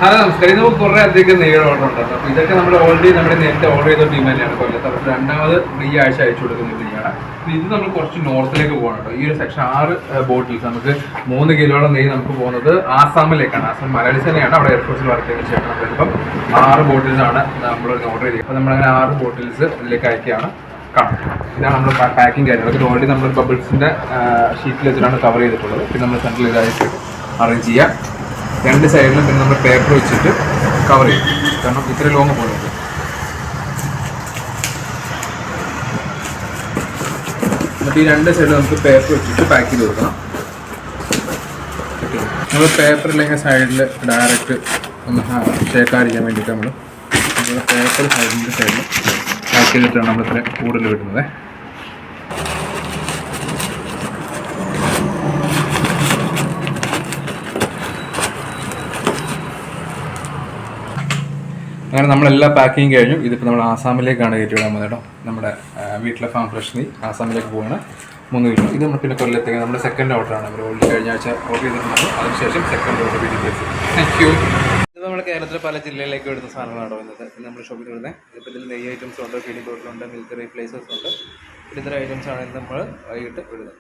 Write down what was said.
Hello നമസ്കാരം. നമുക്ക് കുറേ അധികം നെയ്യുടെ ഓർഡർ ഉണ്ട്. അപ്പോൾ ഇതൊക്കെ നമ്മൾ ഓൾറെഡി നമ്മുടെ നേരത്തെ ഓർഡർ ചെയ്ത ടീം തന്നെയാണ് കൊല്ലത്ത്. അപ്പോൾ രണ്ടാമത് ഈ ആഴ്ച അയച്ചു കൊടുക്കുന്ന നെയ്യാണ്. ഇത് നമ്മൾ കുറച്ച് നോർത്തിലേക്ക് പോകണം. ഈ ഒരു സെക്ഷൻ 6 ബോട്ടിൽസ് നമുക്ക് 3 കിലോളം നെയ്യ് നമുക്ക് പോകുന്നത് ആസാമിലേക്കാണ്. ആസാം മലയാളീസ് തന്നെയാണ് അവിടെ എയർഫോഴ്സിൽ വർക്ക് ചെയ്യുന്ന ചേട്ടൻ. ഇപ്പം 6 ബോട്ടിൽസാണ് നമ്മളൊരു ഓർഡർ ചെയ്തത്. അപ്പോൾ നമ്മളങ്ങനെ 6 ബോട്ടിൽസ് ഇതിലേക്ക് അയക്കുകയാണ്. കാണാം. ഇതാണ് നമ്മൾ പാക്കിംഗ് കാര്യങ്ങൾ. ഇത് ഓൾറെഡി നമ്മൾ ബബിൾസിൻ്റെ ഷീറ്റിൽ വെച്ചിട്ടാണ് കവർ ചെയ്തിട്ടുള്ളത്. പിന്നെ നമ്മൾ സെൻട്രൽ ഇതായിട്ട് അറേഞ്ച് ചെയ്യുക. രണ്ട് സൈഡിലും പിന്നെ നമ്മൾ പേപ്പർ വെച്ചിട്ട് കവർ ചെയ്യും. കാരണം ഇത്ര ലോങ് പോകുന്നത്. എന്നിട്ട് ഈ രണ്ട് സൈഡിൽ നമുക്ക് പേപ്പർ വെച്ചിട്ട് പാക്ക് ചെയ്ത് കൊടുക്കണം. നമ്മൾ പേപ്പർ ഇല്ലെങ്കിൽ സൈഡിൽ ഡയറക്റ്റ് ഒന്ന് ഷേക്കാതിരിക്കാൻ വേണ്ടിയിട്ട് നമ്മൾ പേപ്പർ സൈഡിൽ പാക്ക് ചെയ്തിട്ടാണ് നമ്മൾ ഇത്ര കൂടുതൽ കിട്ടുന്നത്. അങ്ങനെ നമ്മളെല്ലാം പാക്കിങ് കഴിഞ്ഞു. ഇതിപ്പോൾ നമ്മൾ ആസാമിലേക്കാണ് കയറ്റി വിടാൻ പോകുന്നത് കേട്ടോ. നമ്മുടെ വീട്ടിലെ ഫാം ഫ്രഷ് നെയ്യ് ആസാമിലേക്ക് പോവാണ് 3 കിലോ. ഇത് നമ്മൾ പിന്നെ കൊല്ലത്തേക്ക് നമ്മുടെ സെക്കൻഡ് ഓർഡറാണ്. നമ്മൾ ഓൾറെഡി കഴിഞ്ഞ ആഴ്ച ഓർഡർ ചെയ്തിട്ടുണ്ട്. അതിനുശേഷം സെക്കൻഡ് ഓർഡർ വീട്ടിൽ പ്ലേസ്. Thank you. ഇത് നമ്മൾ കേരളത്തിലെ പല ജില്ലകളിലേക്ക് വരുന്ന സാധനങ്ങളാണ് വരുന്നത്. പിന്നെ നമ്മൾ ഷോപ്പിൽ വരുന്നത് ഇപ്പോൾ ഇതിൽ നെയ്യ് ഐറ്റംസ് ഉണ്ട്, ഫീഡിംഗ് ബോട്ടിലുണ്ട്, മിൽക്ക് റീപ്ലേസേഴ്സ് ഉണ്ട്. ഇത്തരം ഐറ്റംസാണ് നമ്മൾ വൈകിട്ട് വിടുന്നത്.